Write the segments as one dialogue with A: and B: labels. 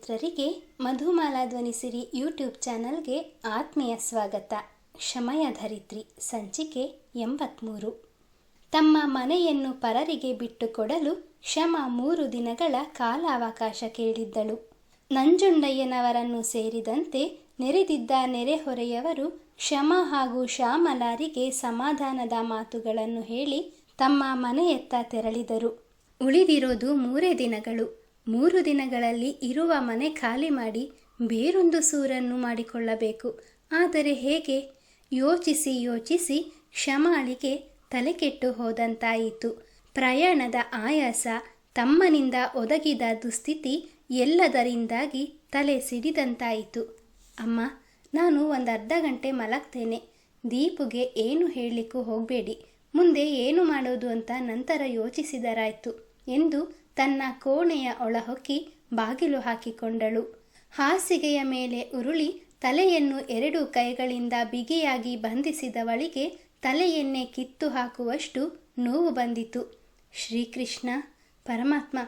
A: ಮಿತ್ರರಿಗೆ ಮಧುಮಾಲಾ ಧ್ವನಿಸಿರಿ ಯೂಟ್ಯೂಬ್ ಚಾನಲ್ಗೆ ಆತ್ಮೀಯ ಸ್ವಾಗತ. ಕ್ಷಮಯ ಧರಿತ್ರಿ ಸಂಚಿಕೆ 83. ತಮ್ಮ ಮನೆಯನ್ನು ಪರರಿಗೆ ಬಿಟ್ಟುಕೊಡಲು ಕ್ಷಮ 3 ದಿನಗಳ ಕಾಲಾವಕಾಶ ಕೇಳಿದ್ದಳು. ನಂಜುಂಡಯ್ಯನವರನ್ನು ಸೇರಿದಂತೆ ನೆರೆದಿದ್ದ ನೆರೆಹೊರೆಯವರು ಕ್ಷಮ ಹಾಗೂ ಶ್ಯಾಮಲಾರಿಗೆ ಸಮಾಧಾನದ ಮಾತುಗಳನ್ನು ಹೇಳಿ ತಮ್ಮ ಮನೆಯತ್ತ ತೆರಳಿದರು. ಉಳಿದಿರೋದು 3 ದಿನಗಳು. 3 ದಿನಗಳಲ್ಲಿ ಇರುವ ಮನೆ ಖಾಲಿ ಮಾಡಿ ಬೇರೊಂದು ಸೂರನ್ನು ಮಾಡಿಕೊಳ್ಳಬೇಕು. ಆದರೆ ಹೇಗೆ? ಯೋಚಿಸಿ ಕ್ಷಮಾಳಿಗೆ ತಲೆಕೆಟ್ಟು ಹೋದಂತಾಯಿತು. ಪ್ರಯಾಣದ ಆಯಾಸ, ತಮ್ಮನಿಂದ ಒದಗಿದ ದುಸ್ಥಿತಿ ಎಲ್ಲದರಿಂದಾಗಿ ತಲೆ ಸಿಡಿದಂತಾಯಿತು. ಅಮ್ಮ, ನಾನು ಒಂದು ಅರ್ಧ ಗಂಟೆ ಮಲಗ್ತೇನೆ. ದೀಪುಗೆ ಏನು ಹೇಳಲಿಕ್ಕೂ ಹೋಗಬೇಡಿ. ಮುಂದೆ ಏನು ಮಾಡೋದು ಅಂತ ನಂತರ ಯೋಚಿಸಿದರಾಯ್ತು ಎಂದು ತನ್ನ ಕೋಣೆಯ ಒಳಹೊಕ್ಕಿ ಬಾಗಿಲು ಹಾಕಿಕೊಂಡಳು. ಹಾಸಿಗೆಯ ಮೇಲೆ ಉರುಳಿ ತಲೆಯನ್ನು 2 ಕೈಗಳಿಂದ ಬಿಗಿಯಾಗಿ ಬಂಧಿಸಿದವಳಿಗೆ ತಲೆಯನ್ನೇ ಕಿತ್ತು ಹಾಕುವಷ್ಟು ನೋವು ಬಂದಿತು. ಶ್ರೀಕೃಷ್ಣ ಪರಮಾತ್ಮ,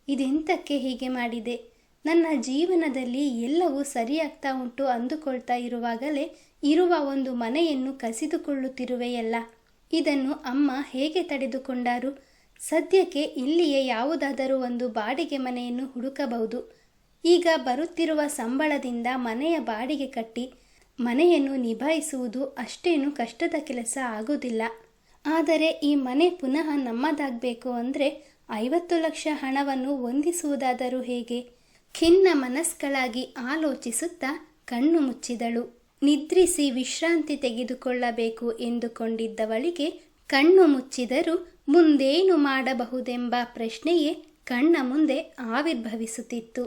A: ಇದೆಂತಕ್ಕೆ ಹೀಗೆ ಮಾಡಿದೆ? ನನ್ನ ಜೀವನದಲ್ಲಿ ಎಲ್ಲವೂ ಸರಿಯಾಗ್ತಾ ಉಂಟು ಅಂದುಕೊಳ್ತಾ ಇರುವಾಗಲೇ ಇರುವ ಒಂದು ಮನೆಯನ್ನು ಕಸಿದುಕೊಳ್ಳುತ್ತಿರುವೆಯಲ್ಲ. ಇದನ್ನು ಅಮ್ಮ ಹೇಗೆ ತಡೆದುಕೊಂಡರು? ಸದ್ಯಕ್ಕೆ ಇಲ್ಲಿಯೇ ಯಾವುದಾದರೂ ಒಂದು ಬಾಡಿಗೆ ಮನೆಯನ್ನು ಹುಡುಕಬಹುದು. ಈಗ ಬರುತ್ತಿರುವ ಸಂಬಳದಿಂದ ಮನೆಯ ಬಾಡಿಗೆ ಕಟ್ಟಿ ಮನೆಯನ್ನು ನಿಭಾಯಿಸುವುದು ಅಷ್ಟೇನು ಕಷ್ಟದ ಕೆಲಸ ಆಗುವುದಿಲ್ಲ. ಆದರೆ ಈ ಮನೆ ಪುನಃ ನಮ್ಮದಾಗಬೇಕು ಅಂದರೆ 50 ಲಕ್ಷ ಹಣವನ್ನು ಹೊಂದಿಸುವುದಾದರೂ ಹೇಗೆ? ಖಿನ್ನ ಮನಸ್ಕಳಾಗಿ ಆಲೋಚಿಸುತ್ತಾ ಕಣ್ಣು ಮುಚ್ಚಿದಳು. ನಿದ್ರಿಸಿ ವಿಶ್ರಾಂತಿ ತೆಗೆದುಕೊಳ್ಳಬೇಕು ಎಂದುಕೊಂಡಿದ್ದವಳಿಗೆ ಕಣ್ಣು ಮುಚ್ಚಿದರೂ ಮುಂದೇನು ಮಾಡಬಹುದೆಂಬ ಪ್ರಶ್ನೆಯೇ ಕಣ್ಣ ಮುಂದೆ ಆವಿರ್ಭವಿಸುತ್ತಿತ್ತು.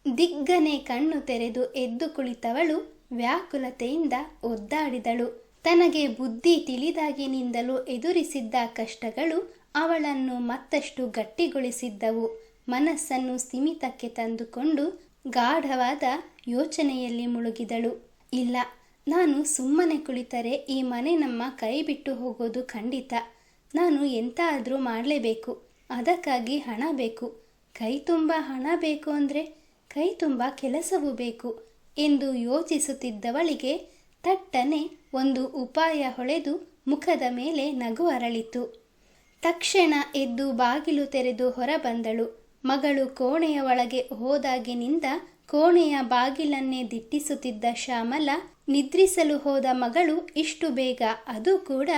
A: ದಿಗ್ಗನೆ ಕಣ್ಣು ತೆರೆದು ಎದ್ದು ಕುಳಿತವಳು ವ್ಯಾಕುಲತೆಯಿಂದ ಒದ್ದಾಡಿದಳು. ತನಗೆ ಬುದ್ಧಿ ತಿಳಿದಾಗಿನಿಂದಲೂ ಎದುರಿಸಿದ್ದ ಕಷ್ಟಗಳು ಅವಳನ್ನು ಮತ್ತಷ್ಟು ಗಟ್ಟಿಗೊಳಿಸಿದ್ದವು. ಮನಸ್ಸನ್ನು ಸ್ಥಿಮಿತಕ್ಕೆ ತಂದುಕೊಂಡು ಗಾಢವಾದ ಯೋಚನೆಯಲ್ಲಿ ಮುಳುಗಿದಳು. ಇಲ್ಲ, ನಾನು ಸುಮ್ಮನೆ ಕುಳಿತರೆ ಈ ಮನೆ ನಮ್ಮ ಕೈ ಬಿಟ್ಟು ಹೋಗೋದು ಖಂಡಿತ. ನಾನು ಎಂತಾದರೂ ಮಾಡಲೇಬೇಕು. ಅದಕ್ಕಾಗಿ ಹಣ ಬೇಕು. ಕೈ ತುಂಬ ಹಣ ಬೇಕು ಅಂದರೆ ಕೈ ತುಂಬ ಕೆಲಸವೂ ಬೇಕು ಎಂದು ಯೋಚಿಸುತ್ತಿದ್ದವಳಿಗೆ ತಟ್ಟನೆ ಒಂದು ಉಪಾಯ ಹೊಳೆದು ಮುಖದ ಮೇಲೆ ನಗು ಅರಳಿತು. ತಕ್ಷಣ ಎದ್ದು ಬಾಗಿಲು ತೆರೆದು ಹೊರಬಂದಳು. ಮಗಳು ಕೋಣೆಯ ಒಳಗೆ ಹೋದಾಗಿನಿಂದ ಕೋಣೆಯ ಬಾಗಿಲನ್ನೇ ದಿಟ್ಟಿಸುತ್ತಿದ್ದ ಶ್ಯಾಮಲ ನಿದ್ರಿಸಲು ಹೋದ ಮಗಳು ಇಷ್ಟು ಬೇಗ, ಅದು ಕೂಡ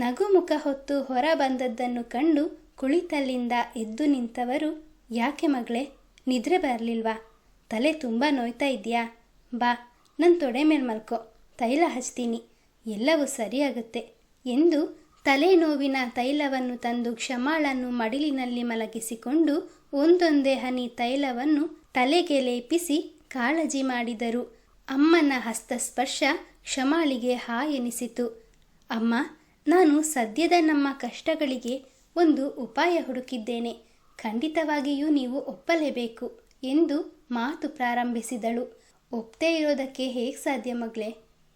A: ನಗುಮುಖ ಹೊತ್ತು ಹೊರ ಬಂದದ್ದನ್ನು ಕಂಡು ಕುಳಿತಲ್ಲಿಂದ ಎದ್ದು ನಿಂತವರು, ಯಾಕೆ ಮಗಳೇ, ನಿದ್ರೆ ಬರಲಿಲ್ವಾ? ತಲೆ ತುಂಬ ನೋಯ್ತಾ ಇದೆಯಾ? ಬಾ, ನನ್ನ ತೊಡೆ ಮೇಲೆ ಮಲ್ಕೋ, ತೈಲ ಹಚ್ತೀನಿ, ಎಲ್ಲವೂ ಸರಿಯಾಗುತ್ತೆ ಎಂದು ತಲೆನೋವಿನ ತೈಲವನ್ನು ತಂದು ಕ್ಷಮಾಳನ್ನು ಮಡಿಲಿನಲ್ಲಿ ಮಲಗಿಸಿಕೊಂಡು ಒಂದೊಂದೇ ಹನಿ ತೈಲವನ್ನು ತಲೆಗೆ ಲೇಪಿಸಿ ಕಾಳಜಿ ಮಾಡಿದರು. ಅಮ್ಮನ ಹಸ್ತಸ್ಪರ್ಶ ಕ್ಷಮಾಳಿಗೆ ಎನಿಸಿತು. ಅಮ್ಮ, ನಾನು ಸದ್ಯದ ನಮ್ಮ ಕಷ್ಟಗಳಿಗೆ ಒಂದು ಉಪಾಯ ಹುಡುಕಿದ್ದೇನೆ. ಖಂಡಿತವಾಗಿಯೂ ನೀವು ಒಪ್ಪಲೇಬೇಕು ಎಂದು ಮಾತು ಪ್ರಾರಂಭಿಸಿದಳು. ಒಪ್ಪದೇ ಇರೋದಕ್ಕೆ ಹೇಗೆ ಸಾಧ್ಯ ಮಗಳೇ?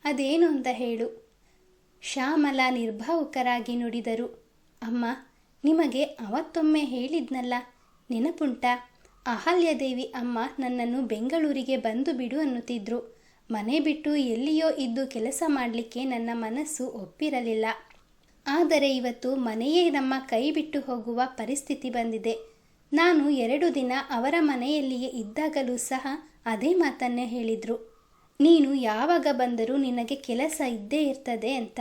A: ಅದೇನು ಅಂತ ಹೇಳು. ಶ್ಯಾಮಲ ನಿರ್ಭಾವುಕರಾಗಿ ನುಡಿದರು. ಅಮ್ಮ, ನಿಮಗೆ ಅವತ್ತೊಮ್ಮೆ ಹೇಳಿದ್ನಲ್ಲ, ನೆನಪುಂಟಾ? ಅಹಲ್ಯದೇವಿ ಅಮ್ಮ ನನ್ನನ್ನು ಬೆಂಗಳೂರಿಗೆ ಬಂದು ಬಿಡು ಅನ್ನುತ್ತಿದ್ರು. ಮನೆ ಬಿಟ್ಟು ಎಲ್ಲಿಯೋ ಇದ್ದು ಕೆಲಸ ಮಾಡಲಿಕ್ಕೆ ನನ್ನ ಮನಸ್ಸು ಒಪ್ಪಿರಲಿಲ್ಲ. ಆದರೆ ಇವತ್ತು ಮನೆಯೇ ನಮ್ಮ ಕೈ ಬಿಟ್ಟು ಹೋಗುವ ಪರಿಸ್ಥಿತಿ ಬಂದಿದೆ. ನಾನು 2 ದಿನ ಅವರ ಮನೆಯಲ್ಲಿಯೇ ಇದ್ದಾಗಲೂ ಸಹ ಅದೇ ಮಾತನ್ನೇ ಹೇಳಿದರು. ನೀನು ಯಾವಾಗ ಬಂದರೂ ನಿನಗೆ ಕೆಲಸ ಇದ್ದೇ ಇರ್ತದೆ ಅಂತ.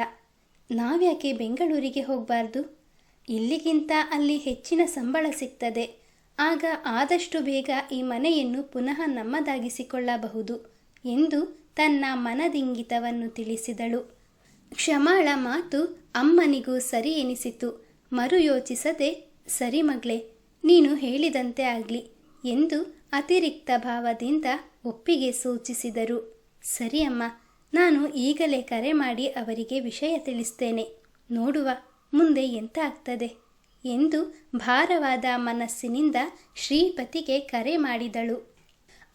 A: ನಾವ್ಯಾಕೆ ಬೆಂಗಳೂರಿಗೆ ಹೋಗಬಾರ್ದು? ಇಲ್ಲಿಗಿಂತ ಅಲ್ಲಿ ಹೆಚ್ಚಿನ ಸಂಬಳ ಸಿಗ್ತದೆ. ಆಗ ಆದಷ್ಟು ಬೇಗ ಈ ಮನೆಯನ್ನು ಪುನಃ ನಮ್ಮದಾಗಿಸಿಕೊಳ್ಳಬಹುದು ಎಂದು ತನ್ನ ಮನದಿಂಗಿತವನ್ನು ತಿಳಿಸಿದಳು. ಕ್ಷಮಾಳ ಮಾತು ಅಮ್ಮನಿಗೂ ಸರಿ ಎನಿಸಿತು. ಮರು ಯೋಚಿಸದೆ, ಸರಿ ಮಗಳೇ, ನೀನು ಹೇಳಿದಂತೆ ಆಗಲಿ ಎಂದು ಅತಿರಿಕ್ತ ಭಾವದಿಂದ ಒಪ್ಪಿಗೆ ಸೂಚಿಸಿದರು. ಸರಿ ಅಮ್ಮ, ನಾನು ಈಗಲೇ ಕರೆ ಮಾಡಿ ಅವರಿಗೆ ವಿಷಯ ತಿಳಿಸ್ತೇನೆ. ನೋಡುವ ಮುಂದೆ ಎಂತ ಆಗ್ತದೆ ಎಂದು ಭಾರವಾದ ಮನಸ್ಸಿನಿಂದ ಶ್ರೀಪತಿಗೆ ಕರೆ ಮಾಡಿದಳು.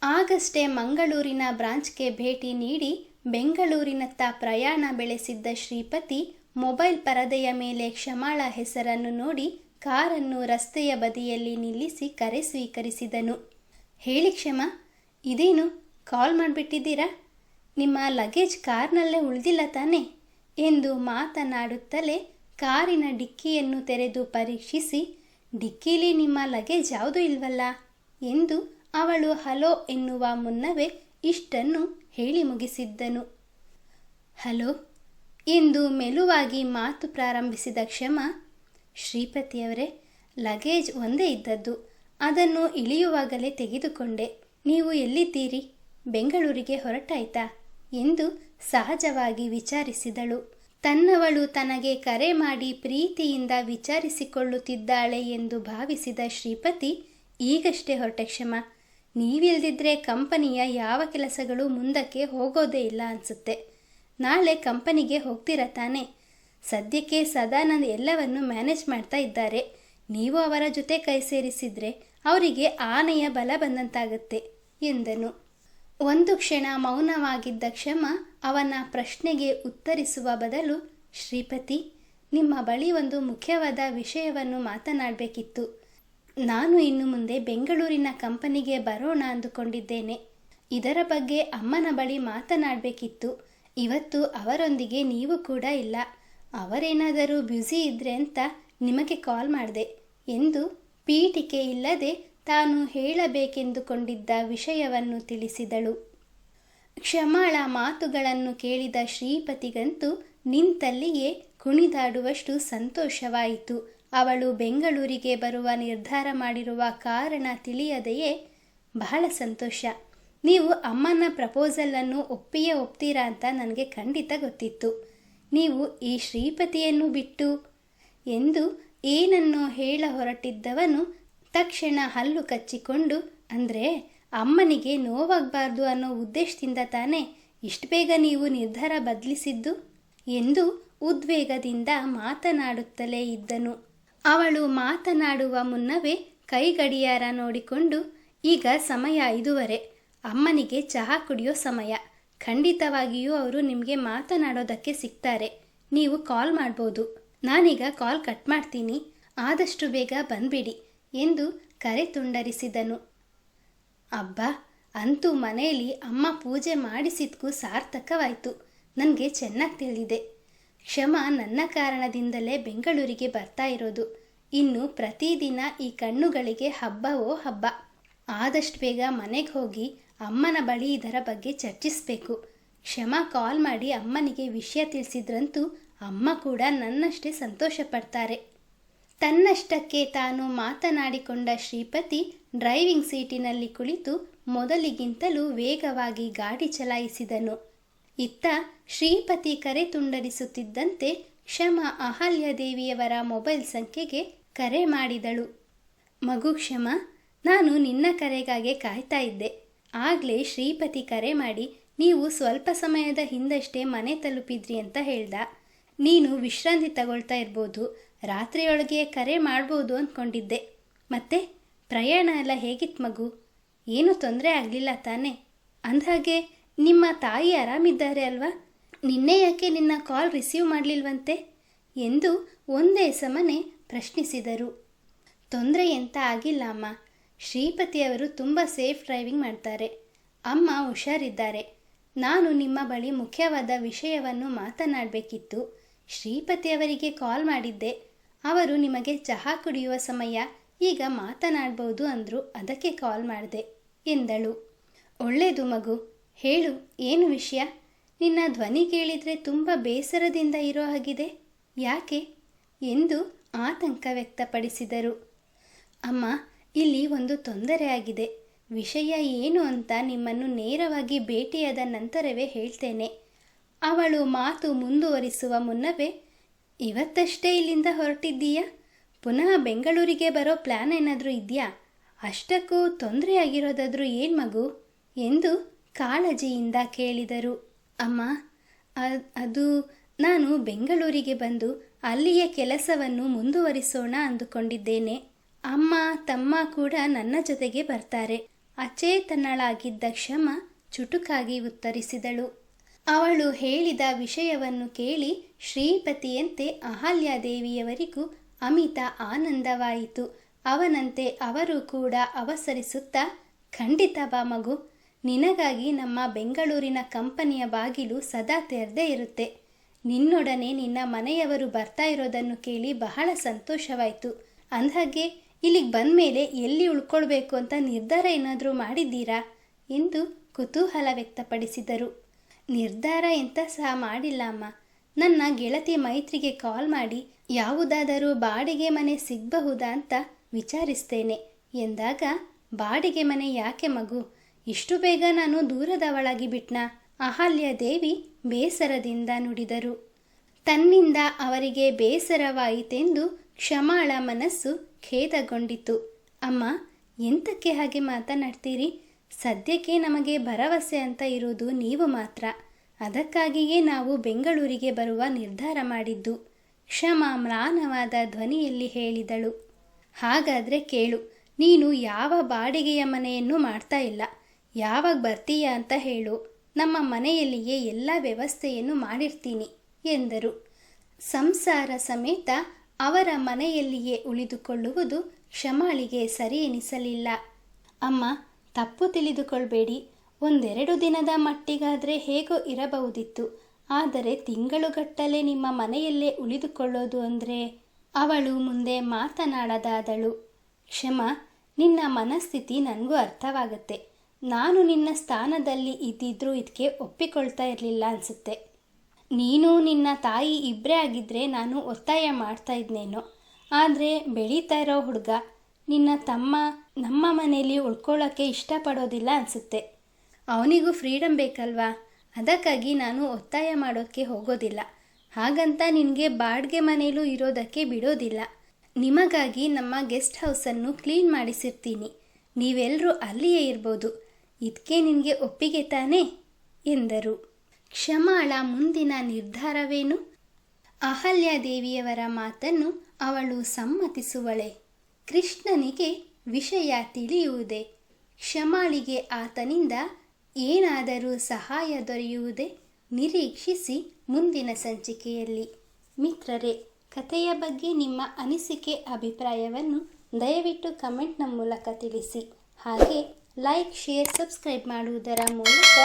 A: ಆಗಷ್ಟೇ ಮಂಗಳೂರಿನ ಬ್ರಾಂಚ್ಗೆ ಭೇಟಿ ನೀಡಿ ಬೆಂಗಳೂರಿನತ್ತ ಪ್ರಯಾಣ ಬೆಳೆಸಿದ್ದ ಶ್ರೀಪತಿ ಮೊಬೈಲ್ ಪರದೆಯ ಮೇಲೆ ಕ್ಷಮಾಳ ಹೆಸರನ್ನು ನೋಡಿ ಕಾರನ್ನು ರಸ್ತೆಯ ಬದಿಯಲ್ಲಿ ನಿಲ್ಲಿಸಿ ಕರೆ ಸ್ವೀಕರಿಸಿದನು. ಹೇಳಿ ಕ್ಷಮಾ, ಇದೇನು ಕಾಲ್ ಮಾಡಿಬಿಟ್ಟಿದ್ದೀರಾ? ನಿಮ್ಮ ಲಗೇಜ್ ಕಾರ್ನಲ್ಲೇ ಉಳಿದಿಲ್ಲ ತಾನೇ ಎಂದು ಮಾತನಾಡುತ್ತಲೇ ಕಾರಿನ ಡಿಕ್ಕಿಯನ್ನು ತೆರೆದು ಪರೀಕ್ಷಿಸಿ, ಡಿಕ್ಕೀಲಿ ನಿಮ್ಮ ಲಗೇಜ್ ಯಾವುದೂ ಇಲ್ವಲ್ಲ ಎಂದು ಅವಳು ಹಲೋ ಎನ್ನುವ ಮುನ್ನವೇ ಇಷ್ಟನ್ನು ಹೇಳಿ ಮುಗಿಸಿದ್ದನು. ಹಲೋ ಎಂದು ಮೆಲುವಾಗಿ ಮಾತು ಪ್ರಾರಂಭಿಸಿದ ಕ್ಷಮ, ಶ್ರೀಪತಿಯವರೇ, ಲಗೇಜ್ ಒಂದೇ ಇದ್ದದ್ದು, ಅದನ್ನು ಇಳಿಯುವಾಗಲೇ ತೆಗೆದುಕೊಂಡೆ. ನೀವು ಎಲ್ಲಿದ್ದೀರಿ? ಬೆಂಗಳೂರಿಗೆ ಹೊರಟಾಯ್ತಾ ಎಂದು ಸಹಜವಾಗಿ ವಿಚಾರಿಸಿದಳು. ತನ್ನವಳು ತನಗೆ ಕರೆ ಮಾಡಿ ಪ್ರೀತಿಯಿಂದ ವಿಚಾರಿಸಿಕೊಳ್ಳುತ್ತಿದ್ದಾಳೆ ಎಂದು ಭಾವಿಸಿದ ಶ್ರೀಪತಿ, ಈಗಷ್ಟೇ ಹೊರಟೆ ಕ್ಷಮ. ನೀವಿಲ್ದಿದ್ರೆ ಕಂಪನಿಯ ಯಾವ ಕೆಲಸಗಳು ಮುಂದಕ್ಕೆ ಹೋಗೋದೇ ಇಲ್ಲ ಅನಿಸುತ್ತೆ. ನಾಳೆ ಕಂಪನಿಗೆ ಹೋಗ್ತೀರ ತಾನೆ? ಸದ್ಯಕ್ಕೆ ಸದಾನಂದ್ ಎಲ್ಲವನ್ನು ಮ್ಯಾನೇಜ್ ಮಾಡ್ತಾ ಇದ್ದಾರೆ. ನೀವು ಅವರ ಜೊತೆ ಕೈ ಸೇರಿಸಿದ್ರೆ ಅವರಿಗೆ ಆನೆಯ ಬಲ ಬಂದಂತಾಗುತ್ತೆ ಎಂದನು. ಒಂದು ಕ್ಷಣ ಮೌನವಾಗಿದ್ದ ಕ್ಷಮ ಅವನ ಪ್ರಶ್ನೆಗೆ ಉತ್ತರಿಸುವ ಬದಲು, ಶ್ರೀಪತಿ, ನಿಮ್ಮ ಬಳಿ ಒಂದು ಮುಖ್ಯವಾದ ವಿಷಯವನ್ನು ಮಾತನಾಡಬೇಕಿತ್ತು. ನಾನು ಇನ್ನು ಮುಂದೆ ಬೆಂಗಳೂರಿನ ಕಂಪನಿಗೆ ಬರೋಣ ಅಂದುಕೊಂಡಿದ್ದೇನೆ. ಇದರ ಬಗ್ಗೆ ಅಮ್ಮನ ಬಳಿ ಮಾತನಾಡಬೇಕಿತ್ತು. ಇವತ್ತು ಅವರೊಂದಿಗೆ ನೀವು ಕೂಡ ಇಲ್ಲ. ಅವರೇನಾದರೂ ಬ್ಯುಸಿ ಇದ್ರೆ ಅಂತ ನಿಮಗೆ ಕಾಲ್ ಮಾಡಿದೆ ಎಂದು ಪೀಠಿಕೆ ಇಲ್ಲದೆ ತಾನು ಹೇಳಬೇಕೆಂದುಕೊಂಡಿದ್ದ ವಿಷಯವನ್ನು ತಿಳಿಸಿದಳು. ಕ್ಷಮಾಳ ಮಾತುಗಳನ್ನು ಕೇಳಿದ ಶ್ರೀಪತಿಗಂತೂ ನಿಂತಲ್ಲಿಯೇ ಕುಣಿದಾಡುವಷ್ಟು ಸಂತೋಷವಾಯಿತು. ಅವಳು ಬೆಂಗಳೂರಿಗೆ ಬರುವ ನಿರ್ಧಾರ ಮಾಡಿರುವ ಕಾರಣ ತಿಳಿಯದೆಯೇ, ಬಹಳ ಸಂತೋಷ. ನೀವು ಅಮ್ಮನ ಪ್ರಪೋಸಲನ್ನು ಒಪ್ತೀರಾ ಅಂತ ನನಗೆ ಖಂಡಿತ ಗೊತ್ತಿತ್ತು. ನೀವು ಈ ಶ್ರೀಪತಿಯನ್ನು ಬಿಟ್ಟು ಎಂದು ಏನನ್ನೋ ಹೇಳ ಹೊರಟಿದ್ದವನು ತಕ್ಷಣ ಹಲ್ಲು ಕಚ್ಚಿಕೊಂಡು, ಅಂದರೆ ಅಮ್ಮನಿಗೆ ನೋವಾಗಬಾರ್ದು ಅನ್ನೋ ಉದ್ದೇಶದಿಂದ ತಾನೇ ಇಷ್ಟು ಬೇಗ ನೀವು ನಿರ್ಧಾರ ಬದಲಿಸಿದ್ದು ಎಂದು ಉದ್ವೇಗದಿಂದ ಮಾತನಾಡುತ್ತಲೇ ಇದ್ದನು. ಅವಳು ಮಾತನಾಡುವ ಮುನ್ನವೇ ಕೈಗಡಿಯಾರ ನೋಡಿಕೊಂಡು, ಈಗ ಸಮಯ 5:15, ಅಮ್ಮನಿಗೆ ಚಹಾ ಕುಡಿಯೋ ಸಮಯ. ಖಂಡಿತವಾಗಿಯೂ ಅವರು ನಿಮಗೆ ಮಾತನಾಡೋದಕ್ಕೆ ಸಿಗ್ತಾರೆ. ನೀವು ಕಾಲ್ ಮಾಡ್ಬೋದು. ನಾನೀಗ ಕಾಲ್ ಕಟ್ ಮಾಡ್ತೀನಿ, ಆದಷ್ಟು ಬೇಗ ಬಂದ್ಬಿಡಿ ಎಂದು ಕರೆ ತುಂಡರಿಸಿದನು. ಅಬ್ಬಾ, ಅಂತೂ ಮನೆಯಲ್ಲಿ ಅಮ್ಮ ಪೂಜೆ ಮಾಡಿಸಿದ್ಕೂ ಸಾರ್ಥಕವಾಯಿತು. ನನಗೆ ಚೆನ್ನಾಗಿ ತಿಳಿದಿದೆ. ಕ್ಷಮ ನನ್ನ ಕಾರಣದಿಂದಲೇ ಬೆಂಗಳೂರಿಗೆ ಬರ್ತಾ ಇರೋದು. ಇನ್ನು ಪ್ರತಿದಿನ ಈ ಕಣ್ಣುಗಳಿಗೆ ಹಬ್ಬವೋ ಹಬ್ಬ. ಆದಷ್ಟು ಬೇಗ ಮನೆಗೆ ಹೋಗಿ ಅಮ್ಮನ ಬಳಿ ಇದರ ಬಗ್ಗೆ ಚರ್ಚಿಸಬೇಕು. ಕ್ಷಮ ಕಾಲ್ ಮಾಡಿ ಅಮ್ಮನಿಗೆ ವಿಷಯ ತಿಳಿಸಿದ್ರಂತೂ ಅಮ್ಮ ಕೂಡ ನನ್ನಷ್ಟೇ ಸಂತೋಷ ಪಡ್ತಾರೆ. ತನ್ನಷ್ಟಕ್ಕೆ ತಾನು ಮಾತನಾಡಿಕೊಂಡ ಶ್ರೀಪತಿ ಡ್ರೈವಿಂಗ್ ಸೀಟಿನಲ್ಲಿ ಕುಳಿತು ಮೊದಲಿಗಿಂತಲೂ ವೇಗವಾಗಿ ಗಾಡಿ ಚಲಾಯಿಸಿದನು. ಇತ್ತ ಶ್ರೀಪತಿ ಕರೆ ತುಂಡರಿಸುತ್ತಿದ್ದಂತೆ ಕ್ಷಮ ಅಹಲ್ಯದೇವಿಯವರ ಮೊಬೈಲ್ ಸಂಖ್ಯೆಗೆ ಕರೆ ಮಾಡಿದಳು. ಮಗು ಕ್ಷಮ, ನಾನು ನಿನ್ನ ಕರೆಗಾಗಿ ಕಾಯ್ತಾ ಇದ್ದೆ. ಆಗಲೇ ಶ್ರೀಪತಿ ಕರೆ ಮಾಡಿ, ನೀವು ಸ್ವಲ್ಪ ಸಮಯದ ಹಿಂದಷ್ಟೇ ಮನೆ ತಲುಪಿದ್ರಿ ಅಂತ ಹೇಳ್ದ. ನೀನು ವಿಶ್ರಾಂತಿ ತಗೊಳ್ತಾ ಇರ್ಬೋದು, ರಾತ್ರಿಯೊಳಗೆ ಕರೆ ಮಾಡ್ಬೋದು ಅಂದ್ಕೊಂಡಿದ್ದೆ. ಮತ್ತೆ ಪ್ರಯಾಣ ಎಲ್ಲ ಹೇಗಿತ್ತು ಮಗು? ಏನೂ ತೊಂದರೆ ಆಗಲಿಲ್ಲ ತಾನೇ? ಅಂದಹಾಗೆ ನಿಮ್ಮ ತಾಯಿ ಆರಾಮಿದ್ದಾರೆ ಅಲ್ವಾ? ನಿನ್ನೆ ಯಾಕೆ ನಿನ್ನ ಕಾಲ್ ರಿಸೀವ್ ಮಾಡಲಿಲ್ವಂತೆ ಎಂದು ಒಂದೇ ಸಮನೆ ಪ್ರಶ್ನಿಸಿದರು. ತೊಂದರೆ ಎಂತ ಆಗಿಲ್ಲ ಅಮ್ಮ. ಶ್ರೀಪತಿಯವರು ತುಂಬ ಸೇಫ್ ಡ್ರೈವಿಂಗ್ ಮಾಡ್ತಾರೆ. ಅಮ್ಮ ಹುಷಾರಿದ್ದಾರೆ. ನಾನು ನಿಮ್ಮ ಬಳಿ ಮುಖ್ಯವಾದ ವಿಷಯವನ್ನು ಮಾತನಾಡಬೇಕಿತ್ತು. ಶ್ರೀಪತಿಯವರಿಗೆ ಕಾಲ್ ಮಾಡಿದ್ದೆ. ಅವರು ನಿಮಗೆ ಚಹಾ ಕುಡಿಯುವ ಸಮಯ, ಈಗ ಮಾತನಾಡ್ಬೋದು ಅಂದರು, ಅದಕ್ಕೆ ಕಾಲ್ ಮಾಡಿದೆ ಎಂದಳು. ಒಳ್ಳೆಯದು ಮಗು, ಹೇಳು, ಏನು ವಿಷಯ? ನಿನ್ನ ಧ್ವನಿ ಕೇಳಿದರೆ ತುಂಬ ಬೇಸರದಿಂದ ಇರೋ ಹಾಗಿದೆ. ಯಾಕೆ ಎಂದು ಆತಂಕ ವ್ಯಕ್ತಪಡಿಸಿದರು. ಅಮ್ಮ, ಇಲ್ಲಿ ಒಂದು ತೊಂದರೆ ಆಗಿದೆ. ವಿಷಯ ಏನು ಅಂತ ನಿಮ್ಮನ್ನು ನೇರವಾಗಿ ಭೇಟಿಯಾದ ನಂತರವೇ ಹೇಳ್ತೇನೆ. ಅವಳು ಮಾತು ಮುಂದುವರಿಸುವ ಮುನ್ನವೇ, ಇವತ್ತಷ್ಟೇ ಇಲ್ಲಿಂದ ಹೊರಟಿದ್ದೀಯಾ? ಪುನಃ ಬೆಂಗಳೂರಿಗೆ ಬರೋ ಪ್ಲ್ಯಾನ್ ಏನಾದರೂ ಇದೆಯಾ? ಅಷ್ಟಕ್ಕೂ ತೊಂದರೆ ಆಗಿರೋದಾದರೂ ಏನು ಮಗು ಎಂದು ಕಾಳಜಿಯಿಂದ ಕೇಳಿದರು. ಅಮ್ಮ, ಅದು ನಾನು ಬೆಂಗಳೂರಿಗೆ ಬಂದು ಅಲ್ಲಿಯ ಕೆಲಸವನ್ನು ಮುಂದುವರಿಸೋಣ ಅಂದುಕೊಂಡಿದ್ದೇನೆ. ಅಮ್ಮ ತಮ್ಮ ಕೂಡ ನನ್ನ ಜೊತೆಗೆ ಬರ್ತಾರೆ. ಅಚೇತನಳಾಗಿದ್ದ ಕ್ಷಮ ಚುಟುಕಾಗಿ ಉತ್ತರಿಸಿದಳು. ಅವಳು ಹೇಳಿದ ವಿಷಯವನ್ನು ಕೇಳಿ ಶ್ರೀಪತಿಯಂತೆ ಅಹಲ್ಯಾದೇವಿಯವರಿಗೂ ಅಮಿತ ಆನಂದವಾಯಿತು. ಅವನಂತೆ ಅವರು ಕೂಡ ಅವಸರಿಸುತ್ತಾ, ಖಂಡಿತ ಬಾ ಮಗು, ನಿನಗಾಗಿ ನಮ್ಮ ಬೆಂಗಳೂರಿನ ಕಂಪನಿಯ ಬಾಗಿಲು ಸದಾ ತೆರೆದೇ ಇರುತ್ತೆ. ನಿನ್ನೊಡನೆ ನಿನ್ನ ಮನೆಯವರು ಬರ್ತಾ ಇರೋದನ್ನು ಕೇಳಿ ಬಹಳ ಸಂತೋಷವಾಯಿತು. ಅಂದ್ಹಾಗೆ ಇಲ್ಲಿಗೆ ಬಂದ ಮೇಲೆ ಎಲ್ಲಿ ಉಳ್ಕೊಳ್ಬೇಕು ಅಂತ ನಿರ್ಧಾರ ಏನಾದರೂ ಮಾಡಿದ್ದೀರಾ ಎಂದು ಕುತೂಹಲ ವ್ಯಕ್ತಪಡಿಸಿದರು. ನಿರ್ಧಾರ ಎಂತ ಸಹ ಮಾಡಿಲ್ಲ ಅಮ್ಮ. ನನ್ನ ಗೆಳತಿ ಮೈತ್ರಿಗೆ ಕಾಲ್ ಮಾಡಿ ಯಾವುದಾದರೂ ಬಾಡಿಗೆ ಮನೆ ಸಿಗಬಹುದಾ ಅಂತ ವಿಚಾರಿಸ್ತೇನೆ ಎಂದಾಗ, ಬಾಡಿಗೆ ಮನೆ ಯಾಕೆ ಮಗು, ಇಷ್ಟು ಬೇಗ ನಾನು ದೂರದವಳಾಗಿ ಬಿಟ್ನಾ? ಅಹಲ್ಯಾದೇವಿ ಬೇಸರದಿಂದ ನುಡಿದರು. ತನ್ನಿಂದ ಅವರಿಗೆ ಬೇಸರವಾಯಿತೆಂದು ಕ್ಷಮಾಳ ಮನಸ್ಸು ಖೇದಗೊಂಡಿತು. ಅಮ್ಮ, ಎಂತಕ್ಕೆ ಹಾಗೆ ಮಾತನಾಡ್ತೀರಿ? ಸದ್ಯಕ್ಕೆ ನಮಗೆ ಭರವಸೆ ಅಂತ ಇರೋದು ನೀವು ಮಾತ್ರ. ಅದಕ್ಕಾಗಿಯೇ ನಾವು ಬೆಂಗಳೂರಿಗೆ ಬರುವ ನಿರ್ಧಾರ ಮಾಡಿದ್ದು, ಕ್ಷಮಾ ಮ್ಲಾನವಾದ ಧ್ವನಿಯಲ್ಲಿ ಹೇಳಿದಳು. ಹಾಗಾದರೆ ಕೇಳು, ನೀನು ಯಾವ ಬಾಡಿಗೆಯ ಮನೆಯನ್ನು ಮಾಡ್ತಾ ಇಲ್ಲ. ಯಾವಾಗ ಬರ್ತೀಯ ಅಂತ ಹೇಳು, ನಮ್ಮ ಮನೆಯಲ್ಲಿಯೇ ಎಲ್ಲ ವ್ಯವಸ್ಥೆಯನ್ನು ಮಾಡಿರ್ತೀನಿ ಎಂದರು. ಸಂಸಾರ ಸಮೇತ ಅವರ ಮನೆಯಲ್ಲಿಯೇ ಉಳಿದುಕೊಳ್ಳುವುದು ಕ್ಷಮಾಳಿಗೆ ಸರಿ ಎನಿಸಲಿಲ್ಲ. ಅಮ್ಮ, ತಪ್ಪು ತಿಳಿದುಕೊಳ್ಬೇಡಿ. 1-2 ದಿನದ ಮಟ್ಟಿಗಾದರೆ ಹೇಗೋ ಇರಬಹುದಿತ್ತು. ಆದರೆ ತಿಂಗಳುಗಟ್ಟಲೆ ನಿಮ್ಮ ಮನೆಯಲ್ಲೇ ಉಳಿದುಕೊಳ್ಳೋದು ಅಂದರೆ... ಅವಳು ಮುಂದೆ ಮಾತನಾಡದಾದಳು. ಕ್ಷಮ, ನಿನ್ನ ಮನಸ್ಥಿತಿ ನನಗೂ ಅರ್ಥವಾಗುತ್ತೆ. ನಾನು ನಿನ್ನ ಸ್ಥಾನದಲ್ಲಿ ಇದ್ದಿದ್ರೂ ಇದಕ್ಕೆ ಒಪ್ಪಿಕೊಳ್ತಾ ಇರಲಿಲ್ಲ ಅನಿಸುತ್ತೆ. ನೀನು ನಿನ್ನ ತಾಯಿ ಇಬ್ಬರೇ ಆಗಿದ್ದರೆ ನಾನು ಒತ್ತಾಯ ಮಾಡ್ತಾ ಇದ್ನೇನೋ. ಆದರೆ ಬೆಳೀತಾ ಇರೋ ಹುಡುಗ, ನಿನ್ನ ತಮ್ಮ ನಮ್ಮ ಮನೆಯಲ್ಲಿ ಉಳ್ಕೊಳ್ಳೋಕ್ಕೆ ಇಷ್ಟಪಡೋದಿಲ್ಲ ಅನಿಸುತ್ತೆ. ಅವನಿಗೂ ಫ್ರೀಡಮ್ ಬೇಕಲ್ವಾ? ಅದಕ್ಕಾಗಿ ನಾನು ಒತ್ತಾಯ ಮಾಡೋಕ್ಕೆ ಹೋಗೋದಿಲ್ಲ. ಹಾಗಂತ ನಿನಗೆ ಬಾಡಿಗೆ ಮನೆಯಲ್ಲೂ ಇರೋದಕ್ಕೆ ಬಿಡೋದಿಲ್ಲ. ನಿಮಗಾಗಿ ನಮ್ಮ ಗೆಸ್ಟ್ ಹೌಸನ್ನು ಕ್ಲೀನ್ ಮಾಡಿಸಿರ್ತೀನಿ. ನೀವೆಲ್ಲರೂ ಅಲ್ಲಿಯೇ ಇರ್ಬೋದು. ಇದಕ್ಕೆ ನಿನಗೆ ಒಪ್ಪಿಗೆ ತಾನೇ ಎಂದರು. ಕ್ಷಮಾಳ ಮುಂದಿನ ನಿರ್ಧಾರವೇನು? ಅಹಲ್ಯಾದೇವಿಯವರ ಮಾತನ್ನು ಅವಳು ಸಮ್ಮತಿಸುವಳೆ? ಕೃಷ್ಣನಿಗೆ ವಿಷಯ ತಿಳಿಯುವುದೇ? ಕ್ಷಮಾಳಿಗೆ ಆತನಿಂದ ಏನಾದರೂ ಸಹಾಯ ದೊರೆಯುವುದೇ? ನಿರೀಕ್ಷಿಸಿ ಮುಂದಿನ ಸಂಚಿಕೆಯಲ್ಲಿ. ಮಿತ್ರರೇ, ಕಥೆಯ ಬಗ್ಗೆ ನಿಮ್ಮ ಅನಿಸಿಕೆ ಅಭಿಪ್ರಾಯವನ್ನು ದಯವಿಟ್ಟು ಕಮೆಂಟ್ನ ಮೂಲಕ ತಿಳಿಸಿ. ಹಾಗೆ ಲೈಕ್, ಶೇರ್, ಸಬ್ಸ್ಕ್ರೈಬ್ ಮಾಡುವುದರ ಮೂಲಕ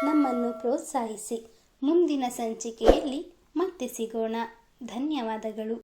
A: ನಮ್ಮನ್ನು ಪ್ರೋತ್ಸಾಹಿಸಿ. ಮುಂದಿನ ಸಂಚಿಕೆಯಲ್ಲಿ ಮತ್ತೆ ಸಿಗೋಣ. ಧನ್ಯವಾದಗಳು.